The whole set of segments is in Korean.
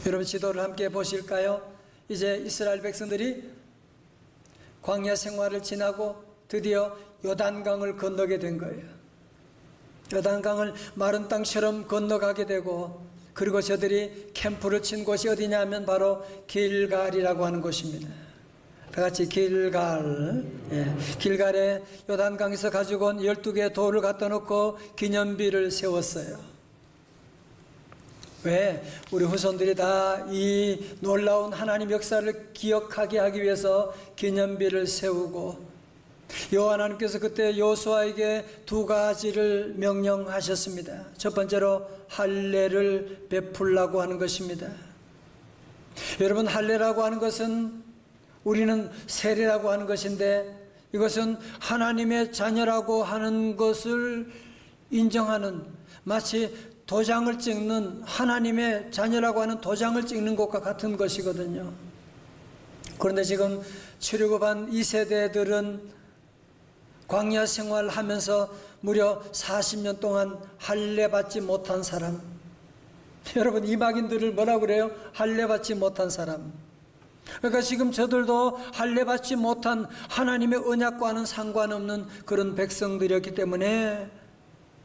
여러분 지도를 함께 보실까요? 이제 이스라엘 백성들이 광야 생활을 지나고 드디어 요단강을 건너게 된 거예요. 요단강을 마른 땅처럼 건너가게 되고, 그리고 저들이 캠프를 친 곳이 어디냐 하면 바로 길갈이라고 하는 곳입니다. 다 같이 길갈. 길갈에 요단강에서 가지고 온 12개의 돌을 갖다 놓고 기념비를 세웠어요. 왜? 우리 후손들이 다 이 놀라운 하나님 역사를 기억하게 하기 위해서 기념비를 세우고, 여호와 하나님께서 그때 여호수아에게 두 가지를 명령하셨습니다. 첫 번째로 할례를 베풀라고 하는 것입니다. 여러분, 할례라고 하는 것은 우리는 세례라고 하는 것인데, 이것은 하나님의 자녀라고 하는 것을 인정하는, 마치 도장을 찍는, 하나님의 자녀라고 하는 도장을 찍는 것과 같은 것이거든요. 그런데 지금 출애굽한 2세대들은 광야 생활하면서 무려 40년 동안 할례 받지 못한 사람. 여러분, 이방인들을 뭐라고 그래요? 할례 받지 못한 사람. 그러니까 지금 저들도 할례 받지 못한, 하나님의 언약과는 상관없는 그런 백성들이었기 때문에,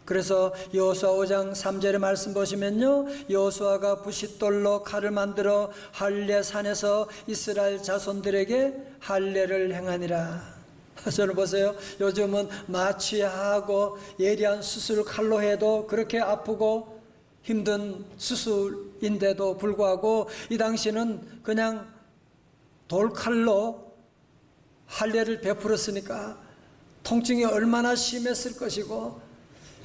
그래서 여호수아 5장 3절의 말씀 보시면요, 여호수아가 부싯돌로 칼을 만들어 할례산에서 이스라엘 자손들에게 할례를 행하니라. 저를 보세요. 요즘은 마취하고 예리한 수술 칼로 해도 그렇게 아프고 힘든 수술인데도 불구하고, 이 당시는 그냥 돌칼로 할례를 베풀었으니까 통증이 얼마나 심했을 것이고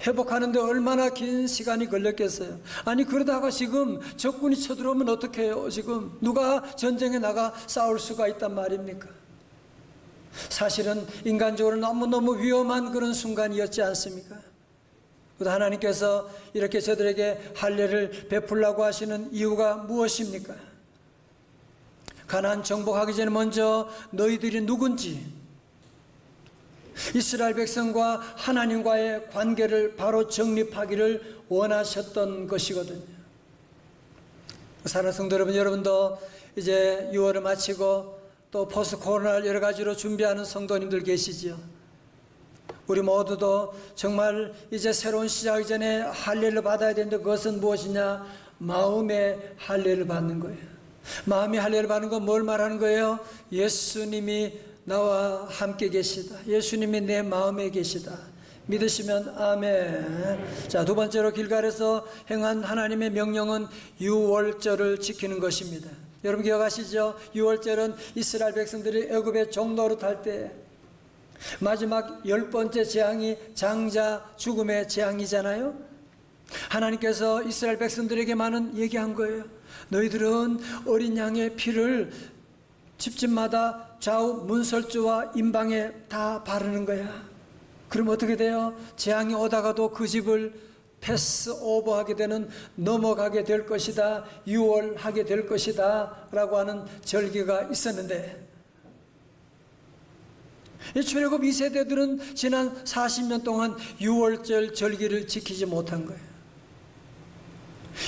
회복하는데 얼마나 긴 시간이 걸렸겠어요. 아니, 그러다가 지금 적군이 쳐들어오면 어떻게 해요? 지금 누가 전쟁에 나가 싸울 수가 있단 말입니까? 사실은 인간적으로 너무너무 위험한 그런 순간이었지 않습니까? 하나님께서 이렇게 저들에게 할례를 베풀라고 하시는 이유가 무엇입니까? 가나안 정복하기 전에 먼저 너희들이 누군지, 이스라엘 백성과 하나님과의 관계를 바로 정립하기를 원하셨던 것이거든요. 사랑하는 성도 여러분, 여러분도 이제 6월을 마치고 또 포스트 코로나를 여러 가지로 준비하는 성도님들 계시지요. 우리 모두도 정말 이제 새로운 시작 전에 할례를 받아야 되는데, 그것은 무엇이냐? 마음의 할례를 받는 거예요. 마음의 할례를 받는 건 뭘 말하는 거예요? 예수님이 나와 함께 계시다. 예수님이 내 마음에 계시다. 믿으시면 아멘. 자, 두 번째로 길갈에서 행한 하나님의 명령은 유월절을 지키는 것입니다. 여러분 기억하시죠? 유월절은 이스라엘 백성들이 애굽의 종노릇할 때 마지막 10번째 재앙이 장자 죽음의 재앙이잖아요. 하나님께서 이스라엘 백성들에게만은 얘기한 거예요. 너희들은 어린 양의 피를 집집마다 좌우 문설주와 임방에 다 바르는 거야. 그럼 어떻게 돼요? 재앙이 오다가도 그 집을 패스 오버하게 되는, 넘어가게 될 것이다, 유월하게 될 것이다 라고 하는 절기가 있었는데, 이 출애굽 2세대들은 지난 40년 동안 유월절 절기를 지키지 못한 거예요.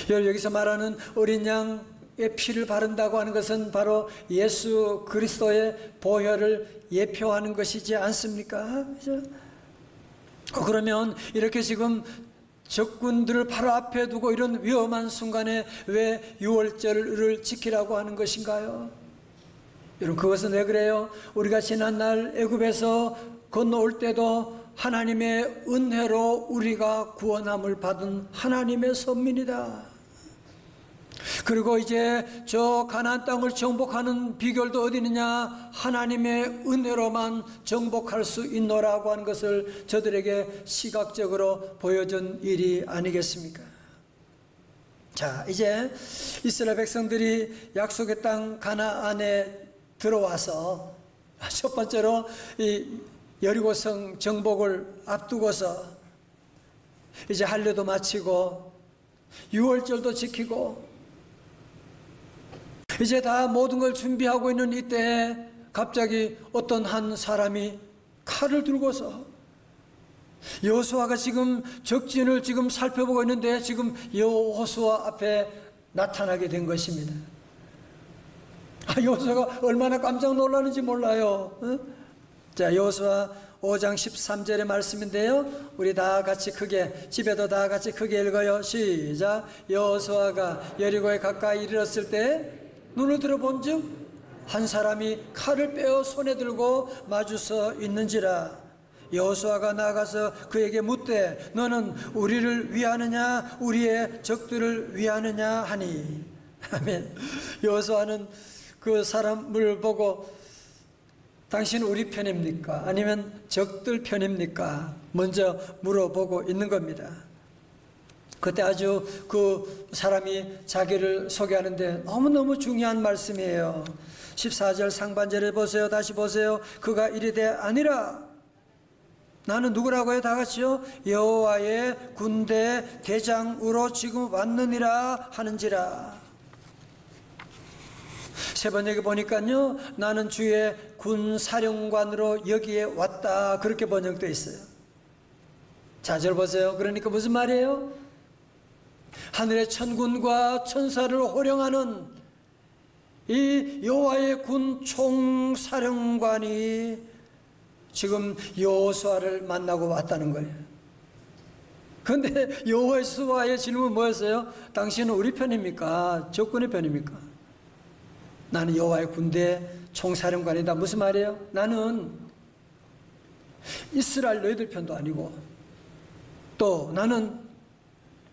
여기서 말하는 어린 양의 피를 바른다고 하는 것은 바로 예수 그리스도의 보혈을 예표하는 것이지 않습니까? 그죠? 그러면 이렇게 지금 적군들을 바로 앞에 두고 이런 위험한 순간에 왜 유월절을 지키라고 하는 것인가요? 여러분, 그것은 왜 그래요? 우리가 지난날 애굽에서 건너올 때도 하나님의 은혜로 우리가 구원함을 받은 하나님의 선민이다. 그리고 이제 저 가나안 땅을 정복하는 비결도 어디 있느냐? 하나님의 은혜로만 정복할 수 있노라고 하는 것을 저들에게 시각적으로 보여준 일이 아니겠습니까? 자, 이제 이스라엘 백성들이 약속의 땅 가나안에 들어와서 첫 번째로 이 여리고성 정복을 앞두고서 이제 할례도 마치고 유월절도 지키고 이제 다 모든 걸 준비하고 있는 이때 갑자기 어떤 한 사람이 칼을 들고서, 여호수아가 지금 적진을 지금 살펴보고 있는데 지금 여호수아 앞에 나타나게 된 것입니다. 여호수아가 얼마나 깜짝 놀라는지 몰라요. 자, 여호수아 5장 13절의 말씀인데요, 우리 다 같이 크게, 집에도 다 같이 크게 읽어요. 시작. 여호수아가 여리고에 가까이 이르렀을 때 눈을 들어본즉 한 사람이 칼을 빼어 손에 들고 마주서 있는지라. 여호수아가 나아가서 그에게 묻되 너는 우리를 위하느냐 우리의 적들을 위하느냐 하니. 아멘. 여호수아는 그 사람을 보고 당신은 우리 편입니까? 아니면 적들 편입니까? 먼저 물어보고 있는 겁니다. 그때 아주 그 사람이 자기를 소개하는데 너무너무 중요한 말씀이에요. 14절 상반절에 보세요. 다시 보세요. 그가 이르되 아니라. 나는 누구라고요? 다 같이요. 여호와의 군대 대장으로 지금 왔느니라 하는지라. 세 번역에 보니까요, 나는 주의 군사령관으로 여기에 왔다, 그렇게 번역되어 있어요. 자절 보세요. 그러니까 무슨 말이에요? 하늘의 천군과 천사를 호령하는 이 여호와의 군 총사령관이 지금 여호수아를 만나고 왔다는 거예요. 그런데 여호수아의 질문은 뭐였어요? 당신은 우리 편입니까? 적군의 편입니까? 나는 여호와의 군대 총사령관이다. 무슨 말이에요? 나는 이스라엘 너희들 편도 아니고, 또 나는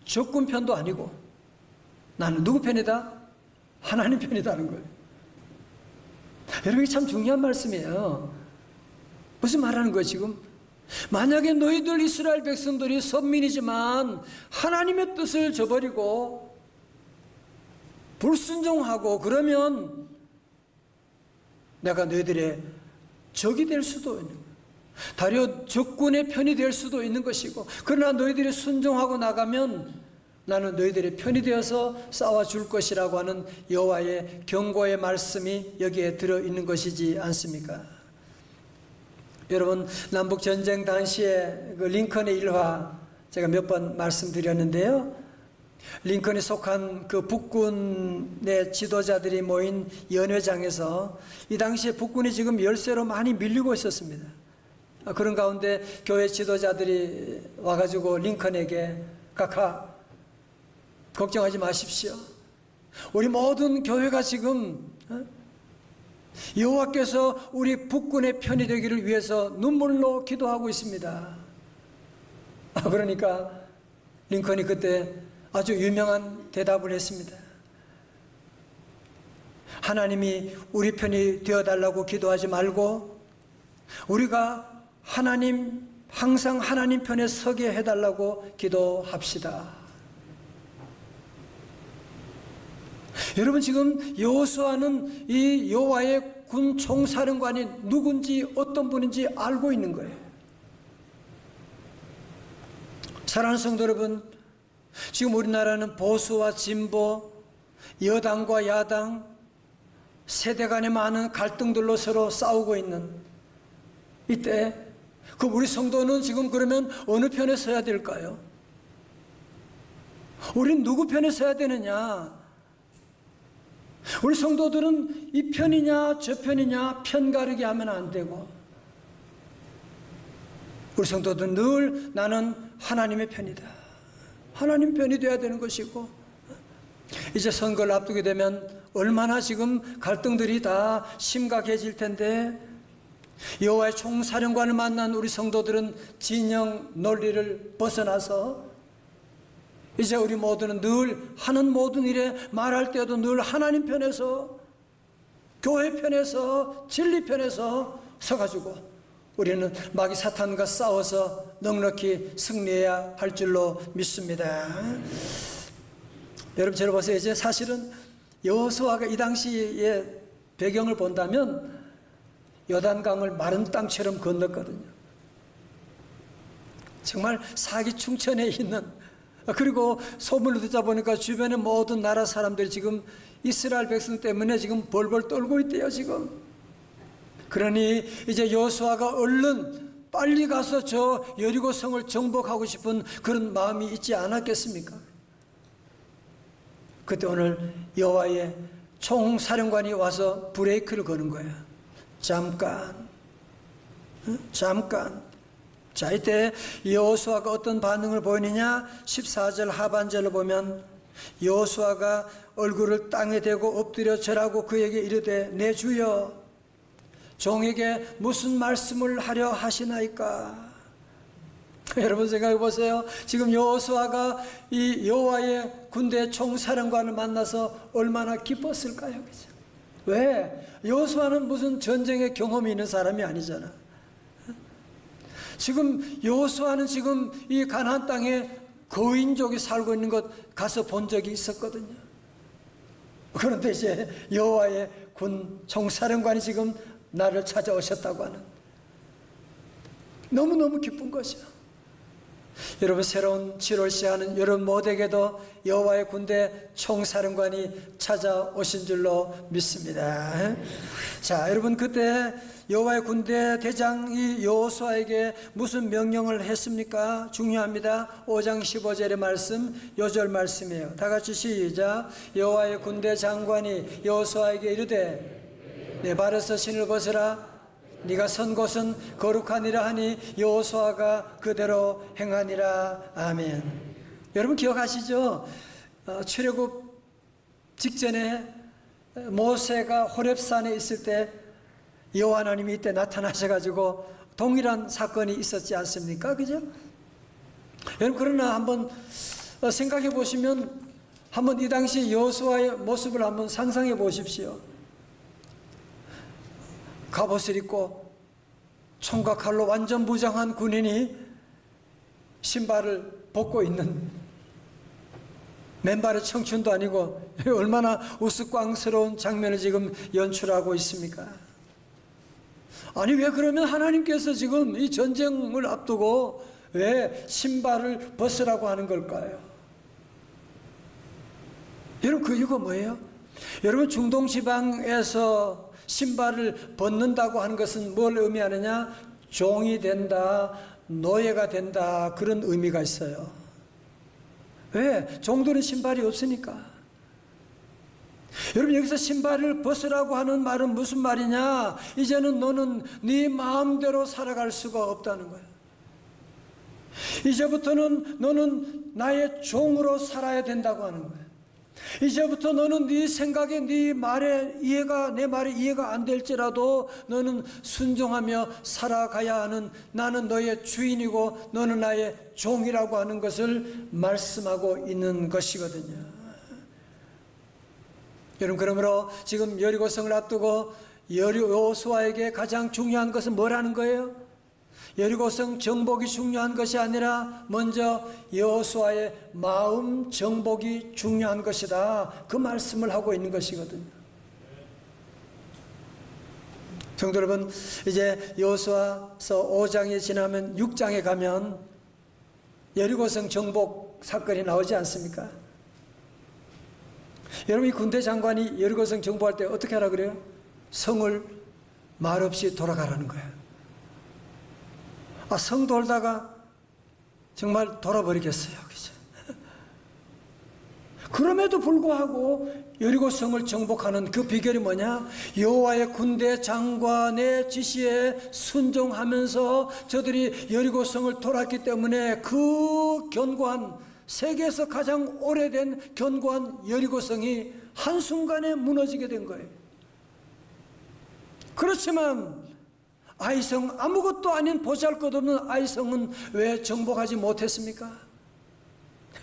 적군 편도 아니고, 나는 누구 편이다? 하나님 편이다는 거예요. 여러분, 이게 참 중요한 말씀이에요. 무슨 말하는 거예요 지금? 만약에 너희들 이스라엘 백성들이 선민이지만 하나님의 뜻을 저버리고 불순종하고 그러면 내가 너희들의 적이 될 수도 있는 거예요. 다리어 적군의 편이 될 수도 있는 것이고, 그러나 너희들이 순종하고 나가면 나는 너희들의 편이 되어서 싸워줄 것이라고 하는 여호와의 경고의 말씀이 여기에 들어있는 것이지 않습니까? 여러분, 남북전쟁 당시에 그 링컨의 일화 제가 몇 번 말씀드렸는데요, 링컨이 속한 그 북군의 지도자들이 모인 연회장에서 이 당시에 북군이 지금 열세로 많이 밀리고 있었습니다. 그런 가운데 교회 지도자들이 와가지고 링컨에게 각하 걱정하지 마십시오. 우리 모든 교회가 지금 여호와께서 우리 북군의 편이 되기를 위해서 눈물로 기도하고 있습니다. 그러니까 링컨이 그때 아주 유명한 대답을 했습니다. 하나님이 우리 편이 되어달라고 기도하지 말고 우리가 항상 하나님 편에 서게 해달라고 기도합시다. 여러분, 지금 여호수아는 이 여호와의 군 총사령관이 누군지 어떤 분인지 알고 있는 거예요. 사랑하는 성도 여러분, 지금 우리나라는 보수와 진보, 여당과 야당, 세대 간의 많은 갈등들로 서로 싸우고 있는 이때 그 우리 성도는 지금 그러면 어느 편에 서야 될까요? 우린 누구 편에 서야 되느냐? 우리 성도들은 이 편이냐 저 편이냐 편가르기 하면 안 되고, 우리 성도들은 늘 나는 하나님의 편이다, 하나님 편이 되어야 되는 것이고, 이제 선거를 앞두게 되면 얼마나 지금 갈등들이 다 심각해질 텐데, 여호와의 총사령관을 만난 우리 성도들은 진영 논리를 벗어나서 이제 우리 모두는 늘 하는 모든 일에 말할 때도 늘 하나님 편에서, 교회 편에서, 진리 편에서 서가지고 우리는 마귀 사탄과 싸워서 넉넉히 승리해야 할 줄로 믿습니다. 여러분, 저를 보세요. 이제 사실은 여호수아가 이 당시의 배경을 본다면 요단강을 마른 땅처럼 건넜거든요. 정말 사기충천에 있는, 그리고 소문을 듣다 보니까 주변의 모든 나라 사람들이 지금 이스라엘 백성 때문에 지금 벌벌 떨고 있대요 지금. 그러니 이제 여호수아가 얼른 빨리 가서 저 여리고 성을 정복하고 싶은 그런 마음이 있지 않았겠습니까? 그때 오늘 여호와의 총사령관이 와서 브레이크를 거는 거예요. 잠깐. 자, 이때 여호수아가 어떤 반응을 보이느냐? 14절 하반절을 보면 여호수아가 얼굴을 땅에 대고 엎드려 절하고 그에게 이르되 내 주여 종에게 무슨 말씀을 하려 하시나이까? 여러분 생각해 보세요. 지금 여호수아가 이 여호와의 군대 총사령관을 만나서 얼마나 기뻤을까요? 그죠? 왜? 여호수아는 무슨 전쟁의 경험이 있는 사람이 아니잖아. 지금 여호수아는 지금 이 가나안 땅에 거인족이 살고 있는 것 가서 본 적이 있었거든요. 그런데 이제 여호와의 군 총사령관이 지금 나를 찾아오셨다고 하는, 너무너무 기쁜 것이야. 여러분, 새로운 7월 시하는 여러분 모두에게도 여호와의 군대 총사령관이 찾아오신 줄로 믿습니다. 자, 여러분, 그때 여호와의 군대 대장이 여호수아에게 무슨 명령을 했습니까? 중요합니다. 5장 15절의 말씀, 요절 말씀이에요. 다 같이 시작. 여호와의 군대 장관이 여호수아에게 이르되 내 발에서 신을 벗으라. 네가 선 곳은 거룩하니라 하니 여호수아가 그대로 행하니라. 아멘. 여러분 기억하시죠? 출애굽 직전에 모세가 호렙산에 있을 때 여호와 하나님이 이때 나타나셔가지고 동일한 사건이 있었지 않습니까? 그죠? 여러분, 그러나 한번 생각해 보시면, 한번 이 당시 여호수아의 모습을 한번 상상해 보십시오. 갑옷을 입고 총과 칼로 완전 무장한 군인이 신발을 벗고 있는, 맨발의 청춘도 아니고 얼마나 우스꽝스러운 장면을 지금 연출하고 있습니까? 아니, 왜 그러면 하나님께서 지금 이 전쟁을 앞두고 왜 신발을 벗으라고 하는 걸까요? 여러분, 그 이유가 뭐예요? 여러분, 중동 지방에서 신발을 벗는다고 하는 것은 뭘 의미하느냐? 종이 된다, 노예가 된다, 그런 의미가 있어요. 왜? 종들은 신발이 없으니까. 여러분, 여기서 신발을 벗으라고 하는 말은 무슨 말이냐? 이제는 너는 네 마음대로 살아갈 수가 없다는 거야. 이제부터는 너는 나의 종으로 살아야 된다고 하는 거야. 이제부터 너는 네 생각에, 네 말에 이해가, 내 말에 이해가 안 될지라도 너는 순종하며 살아가야 하는, 나는 너의 주인이고 너는 나의 종이라고 하는 것을 말씀하고 있는 것이거든요. 여러분, 그러므로 지금 여리고성을 앞두고 여호수아에게 가장 중요한 것은 뭐라는 거예요? 여리고성 정복이 중요한 것이 아니라 먼저 여호수아의 마음 정복이 중요한 것이다, 그 말씀을 하고 있는 것이거든요. 성도 여러분, 이제 여호수아서 5장이 지나면 6장에 가면 여리고성 정복 사건이 나오지 않습니까? 여러분, 이 군대 장관이 여리고성 정복할 때 어떻게 하라 그래요? 성을 말없이 돌아가라는 거예요. 성 돌다가 정말 돌아버리겠어요. 그죠? 그럼에도 불구하고 여리고성을 정복하는 그 비결이 뭐냐? 여호와의 군대 장관의 지시에 순종하면서 저들이 여리고성을 돌았기 때문에 그 견고한, 세계에서 가장 오래된 견고한 여리고성이 한순간에 무너지게 된 거예요. 그렇지만 아이성, 아무것도 아닌 보잘것없는 아이성은 왜 정복하지 못했습니까?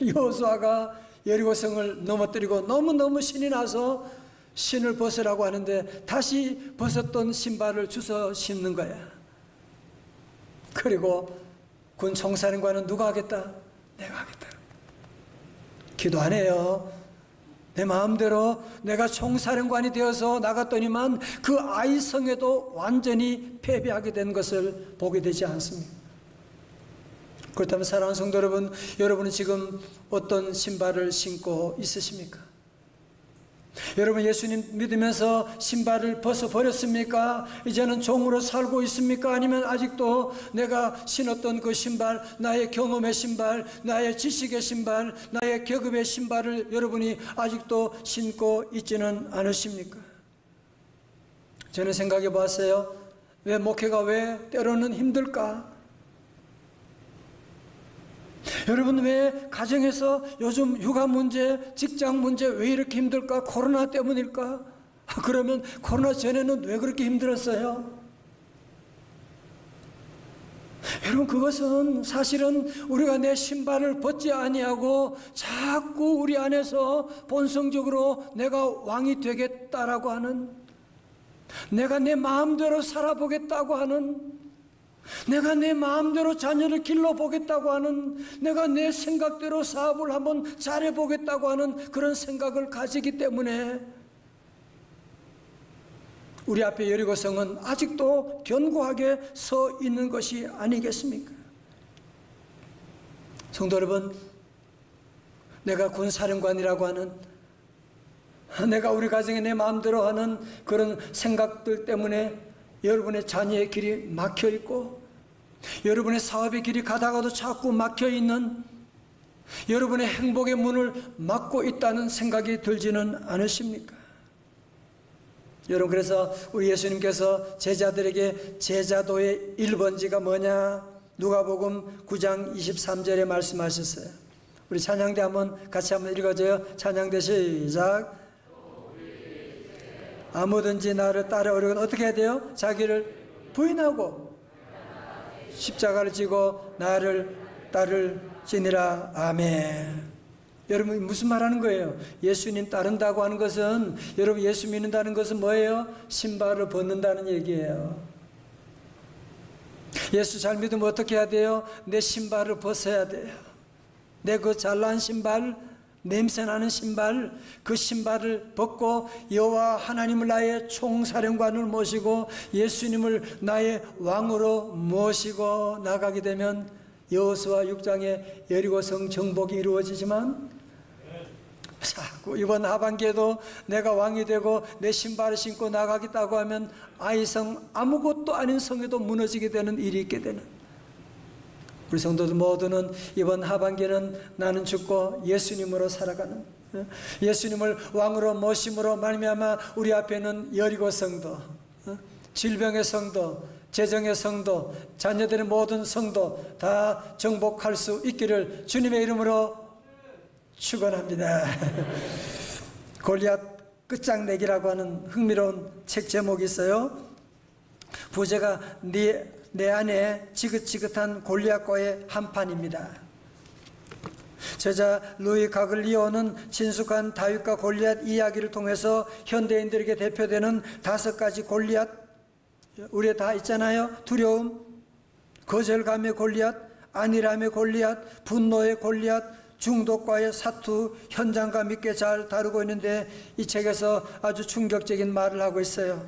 여호수아가 여리고성을 넘어뜨리고 너무너무 신이 나서 신을 벗으라고 하는데 다시 벗었던 신발을 주워 신는 거야. 그리고 군 총사령관은 누가 하겠다? 내가 하겠다. 기도 안 해요. 내 마음대로 내가 총사령관이 되어서 나갔더니만 그 아이성에도 완전히 패배하게 된 것을 보게 되지 않습니까? 그렇다면 사랑하는 성도 여러분, 여러분은 지금 어떤 신발을 신고 있으십니까? 여러분, 예수님 믿으면서 신발을 벗어버렸습니까? 이제는 종으로 살고 있습니까? 아니면 아직도 내가 신었던 그 신발, 나의 경험의 신발, 나의 지식의 신발, 나의 계급의 신발을 여러분이 아직도 신고 있지는 않으십니까? 저는 생각해 봤어요. 왜 목회가 왜 때로는 힘들까? 여러분, 왜 가정에서 요즘 육아 문제, 직장 문제 왜 이렇게 힘들까? 코로나 때문일까? 그러면 코로나 전에는 왜 그렇게 힘들었어요? 여러분, 그것은 사실은 우리가 내 신발을 벗지 아니하고 자꾸 우리 안에서 본성적으로 내가 왕이 되겠다라고 하는, 내가 내 마음대로 살아보겠다고 하는, 내가 내 마음대로 자녀를 길러보겠다고 하는, 내가 내 생각대로 사업을 한번 잘해보겠다고 하는 그런 생각을 가지기 때문에 우리 앞에 여리고성은 아직도 견고하게 서 있는 것이 아니겠습니까? 성도 여러분, 내가 군사령관이라고 하는, 내가 우리 가정에 내 마음대로 하는 그런 생각들 때문에 여러분의 자녀의 길이 막혀 있고, 여러분의 사업의 길이 가다가도 자꾸 막혀 있는, 여러분의 행복의 문을 막고 있다는 생각이 들지는 않으십니까? 여러분, 그래서 우리 예수님께서 제자들에게 제자도의 1번지가 뭐냐? 누가복음 9장 23절에 말씀하셨어요. 우리 찬양대 같이 한번 읽어줘요. 찬양대 시작. 아무든지 나를 따라오려면 어떻게 해야 돼요? 자기를 부인하고 십자가를 지고 나를 따를지니라. 아멘. 여러분, 무슨 말하는 거예요? 예수님 따른다고 하는 것은, 여러분, 예수 믿는다는 것은 뭐예요? 신발을 벗는다는 얘기예요. 예수 잘 믿으면 어떻게 해야 돼요? 내 신발을 벗어야 돼요. 내 그 잘난 신발, 냄새나는 신발, 그 신발을 벗고 여호와 하나님을 나의 총사령관을 모시고 예수님을 나의 왕으로 모시고 나가게 되면 여호수아 6장의 여리고성 정복이 이루어지지만, 자꾸 이번 하반기에도 내가 왕이 되고 내 신발을 신고 나가겠다고 하면 아이성, 아무것도 아닌 성에도 무너지게 되는 일이 있게 되는, 우리 성도들 모두는 이번 하반기는 나는 죽고 예수님으로 살아가는, 예수님을 왕으로 모심으로 말미암아 우리 앞에는 여리고 성도, 질병의 성도, 재정의 성도, 자녀들의 모든 성도 다 정복할 수 있기를 주님의 이름으로 축원합니다. 골리앗 끝장내기라고 하는 흥미로운 책 제목이 있어요. 부제가 내 안에 지긋지긋한 골리앗과의 한판입니다. 저자 루이 가글리오는 친숙한 다윗과 골리앗 이야기를 통해서 현대인들에게 대표되는 5가지 골리앗, 우리에 다 있잖아요. 두려움, 거절감의 골리앗, 안일함의 골리앗, 분노의 골리앗, 중독과의 사투, 현장감 있게 잘 다루고 있는데, 이 책에서 아주 충격적인 말을 하고 있어요.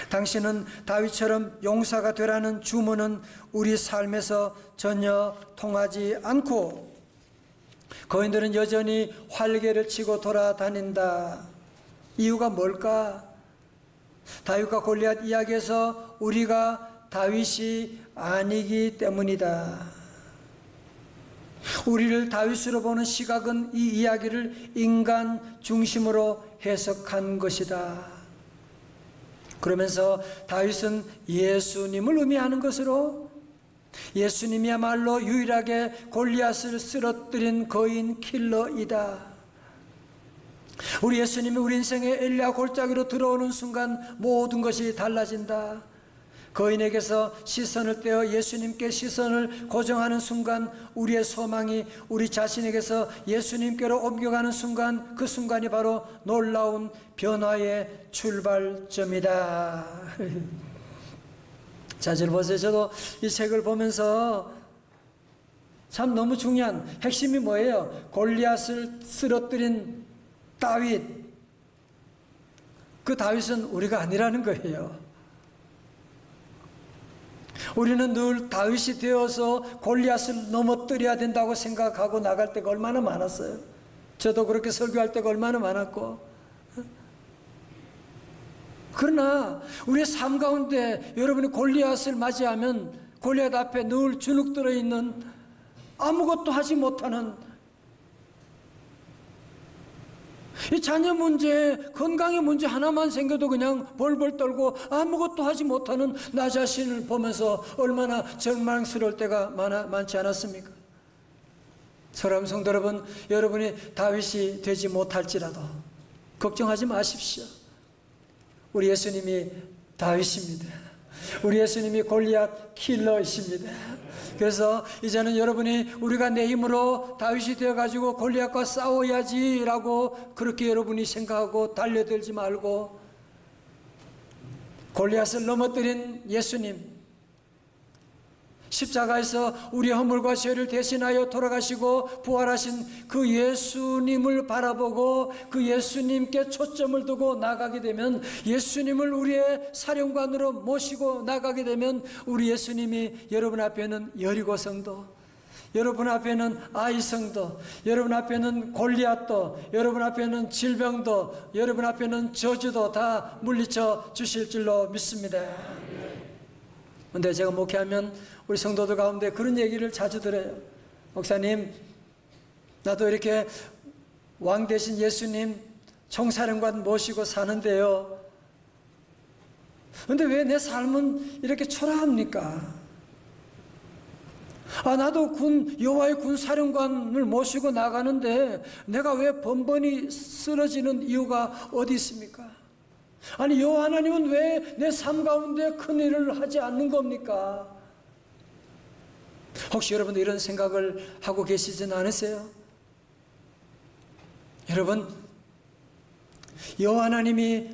당신은 다윗처럼 용사가 되라는 주문은 우리 삶에서 전혀 통하지 않고 거인들은 여전히 활개를 치고 돌아다닌다. 이유가 뭘까? 다윗과 골리앗 이야기에서 우리가 다윗이 아니기 때문이다. 우리를 다윗으로 보는 시각은 이 이야기를 인간 중심으로 해석한 것이다. 그러면서 다윗은 예수님을 의미하는 것으로, 예수님이야말로 유일하게 골리앗을 쓰러뜨린 거인 킬러이다. 우리 예수님이 우리 인생의 엘리야 골짜기로 들어오는 순간 모든 것이 달라진다. 거인에게서 시선을 떼어 예수님께 시선을 고정하는 순간 우리의 소망이 우리 자신에게서 예수님께로 옮겨가는 순간, 그 순간이 바로 놀라운 변화의 출발점이다. 자, 저 보세요. 저도 이 책을 보면서 참 너무 중요한 핵심이 뭐예요? 골리앗을 쓰러뜨린 다윗, 그 다윗은 우리가 아니라는 거예요. 우리는 늘 다윗이 되어서 골리앗을 넘어뜨려야 된다고 생각하고 나갈 때가 얼마나 많았어요. 저도 그렇게 설교할 때가 얼마나 많았고, 그러나 우리의 삶 가운데 여러분이 골리앗을 맞이하면 골리앗 앞에 늘 주눅들어 있는, 아무것도 하지 못하는, 이 자녀 문제, 건강의 문제 하나만 생겨도 그냥 벌벌 떨고 아무것도 하지 못하는 나 자신을 보면서 얼마나 절망스러울 때가 많지 않았습니까? 사랑하는 성도 여러분, 여러분이 다윗이 되지 못할지라도 걱정하지 마십시오. 우리 예수님이 다윗입니다. 우리 예수님이 골리앗 킬러이십니다. 그래서 이제는 여러분이 우리가 내 힘으로 다윗이 되어가지고 골리앗과 싸워야지라고 그렇게 여러분이 생각하고 달려들지 말고, 골리앗을 넘어뜨린 예수님, 십자가에서 우리의 허물과 죄를 대신하여 돌아가시고 부활하신 그 예수님을 바라보고 그 예수님께 초점을 두고 나가게 되면, 예수님을 우리의 사령관으로 모시고 나가게 되면, 우리 예수님이 여러분 앞에는 여리고 성도, 여러분 앞에는 아이 성도, 여러분 앞에는 골리앗도, 여러분 앞에는 질병도, 여러분 앞에는 저주도 다 물리쳐 주실 줄로 믿습니다. 그런데 제가 목회하면 우리 성도들 가운데 그런 얘기를 자주 들어요. 목사님, 나도 이렇게 왕 대신 예수님 총사령관 모시고 사는데요, 그런데 왜 내 삶은 이렇게 초라합니까? 나도 여호와의 군 사령관을 모시고 나가는데 내가 왜 번번이 쓰러지는 이유가 어디 있습니까? 아니, 여호와 하나님은 왜 내 삶 가운데 큰 일을 하지 않는 겁니까? 혹시 여러분도 이런 생각을 하고 계시지는 않으세요? 여러분, 여호와 하나님이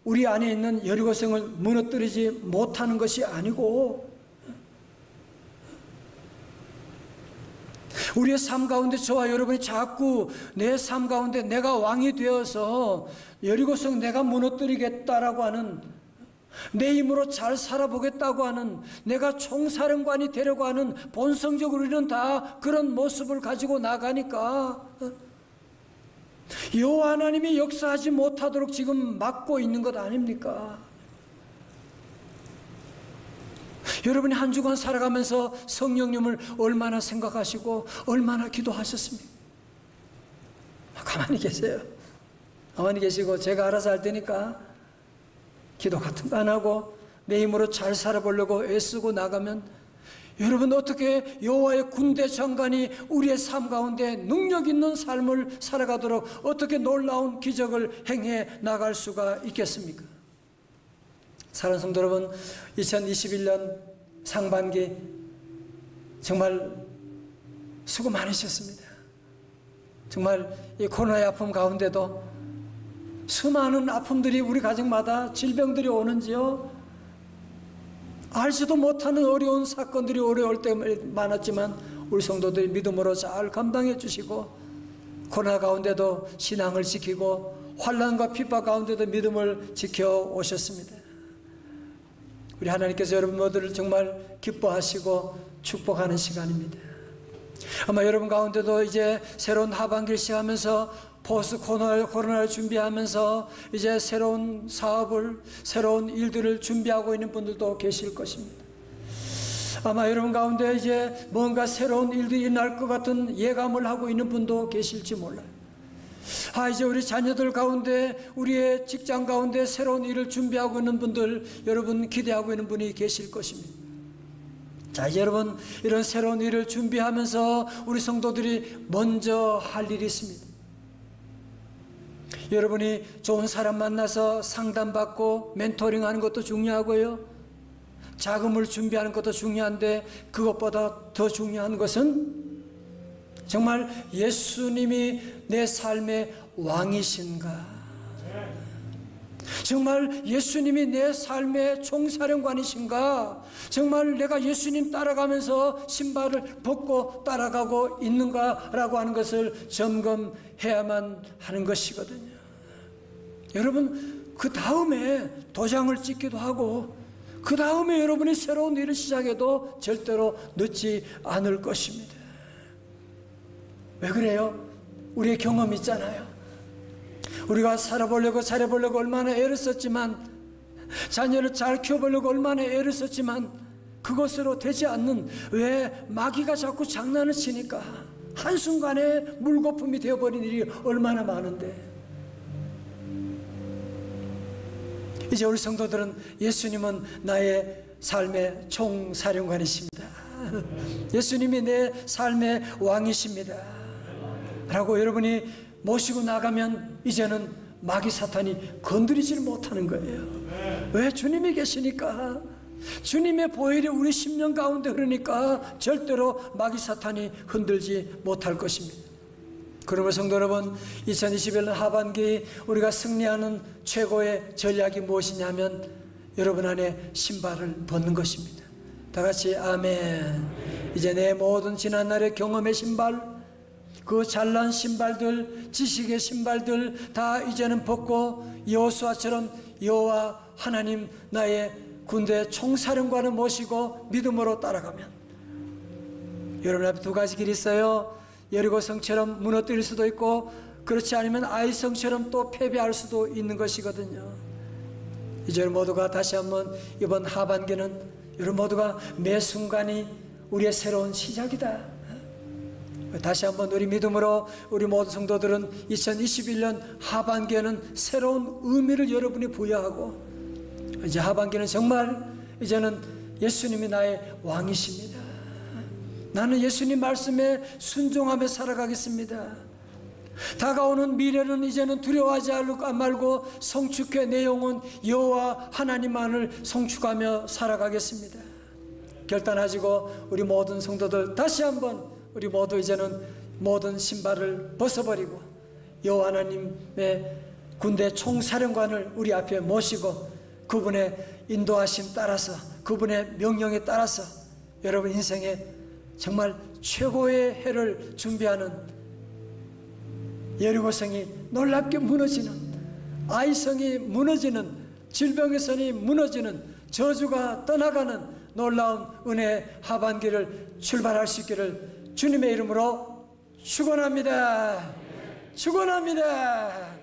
우리 안에 있는 여리고성을 무너뜨리지 못하는 것이 아니고, 우리의 삶 가운데 저와 여러분이 자꾸 내 삶 가운데 내가 왕이 되어서 여리고성 내가 무너뜨리겠다라고 하는, 내 힘으로 잘 살아보겠다고 하는, 내가 총사령관이 되려고 하는, 본성적으로 우리는 다 그런 모습을 가지고 나가니까 여호와 하나님이 역사하지 못하도록 지금 막고 있는 것 아닙니까? 여러분이 한 주간 살아가면서 성령님을 얼마나 생각하시고 얼마나 기도하셨습니까? 가만히 계세요. 가만히 계시고 제가 알아서 할 테니까 기도 같은 거 안 하고 내 힘으로 잘 살아보려고 애쓰고 나가면, 여러분 어떻게 여호와의 군대 장관이 우리의 삶 가운데 능력 있는 삶을 살아가도록 어떻게 놀라운 기적을 행해 나갈 수가 있겠습니까? 사랑하는 성도 여러분, 2021년 상반기 정말 수고 많으셨습니다. 정말 이 코로나의 아픔 가운데도 수많은 아픔들이 우리 가정마다, 질병들이 오는지요, 알지도 못하는 어려운 사건들이 어려울 때 많았지만 우리 성도들이 믿음으로 잘 감당해 주시고, 코로나 가운데도 신앙을 지키고 환난과 핍박 가운데도 믿음을 지켜오셨습니다. 우리 하나님께서 여러분 모두를 정말 기뻐하시고 축복하는 시간입니다. 아마 여러분 가운데도 이제 새로운 하반기를 시작하면서 포스트 코로나를 준비하면서 이제 새로운 사업을, 새로운 일들을 준비하고 있는 분들도 계실 것입니다. 아마 여러분 가운데 이제 뭔가 새로운 일들이 일어날 것 같은 예감을 하고 있는 분도 계실지 몰라요. 이제 우리 자녀들 가운데, 우리의 직장 가운데 새로운 일을 준비하고 있는 분들, 여러분 기대하고 있는 분이 계실 것입니다. 자, 이제 여러분, 이런 새로운 일을 준비하면서 우리 성도들이 먼저 할 일이 있습니다. 여러분이 좋은 사람 만나서 상담받고 멘토링하는 것도 중요하고요, 자금을 준비하는 것도 중요한데, 그것보다 더 중요한 것은 정말 예수님이 내 삶의 왕이신가, 정말 예수님이 내 삶의 총사령관이신가, 정말 내가 예수님 따라가면서 신발을 벗고 따라가고 있는가라고 하는 것을 점검해야만 하는 것이거든요. 여러분, 그 다음에 도장을 찍기도 하고 그 다음에 여러분이 새로운 일을 시작해도 절대로 늦지 않을 것입니다. 왜 그래요? 우리의 경험이 있잖아요. 우리가 살아보려고 잘해보려고 얼마나 애를 썼지만 자녀를 잘 키워보려고 얼마나 애를 썼지만 그것으로 되지 않는, 왜 마귀가 자꾸 장난을 치니까 한순간에 물거품이 되어버린 일이 얼마나 많은데, 이제 우리 성도들은 예수님은 나의 삶의 총사령관이십니다. 예수님이 내 삶의 왕이십니다 라고 여러분이 모시고 나가면 이제는 마귀 사탄이 건드리질 못하는 거예요. 왜? 주님이 계시니까. 주님의 보혈이 우리 심령 가운데 흐르니까 절대로 마귀 사탄이 흔들지 못할 것입니다. 그러므로 성도 여러분, 2021년 하반기 우리가 승리하는 최고의 전략이 무엇이냐면 여러분 안에 신발을 벗는 것입니다. 다 같이 아멘. 이제 내 모든 지난날의 경험의 신발, 그 잘난 신발들, 지식의 신발들 다 이제는 벗고 여호수아처럼 여호와 하나님 나의 군대 총사령관을 모시고 믿음으로 따라가면, 여러분 앞에 두 가지 길이 있어요. 여리고성처럼 무너뜨릴 수도 있고, 그렇지 않으면 아이성처럼 또 패배할 수도 있는 것이거든요. 이제 모두가 다시 한번 이번 하반기는 여러분 모두가 매 순간이 우리의 새로운 시작이다. 다시 한번 우리 믿음으로 우리 모든 성도들은 2021년 하반기에는 새로운 의미를 여러분이 부여하고, 이제 하반기는 정말 이제는 예수님이 나의 왕이십니다. 나는 예수님 말씀에 순종하며 살아가겠습니다. 다가오는 미래는 이제는 두려워하지 말고 성축해 내 영혼 여호와 하나님만을 성축하며 살아가겠습니다. 결단하시고 우리 모든 성도들 다시 한번 우리 모두 이제는 모든 신발을 벗어버리고 여호와 하나님의 군대 총사령관을 우리 앞에 모시고 그분의 인도하심 따라서, 그분의 명령에 따라서 여러분 인생에 정말 최고의 해를 준비하는, 여리고성이 놀랍게 무너지는, 아이성이 무너지는, 질병의 선이 무너지는, 저주가 떠나가는 놀라운 은혜의 하반기를 출발할 수 있기를 주님의 이름으로 축원합니다. 축원합니다.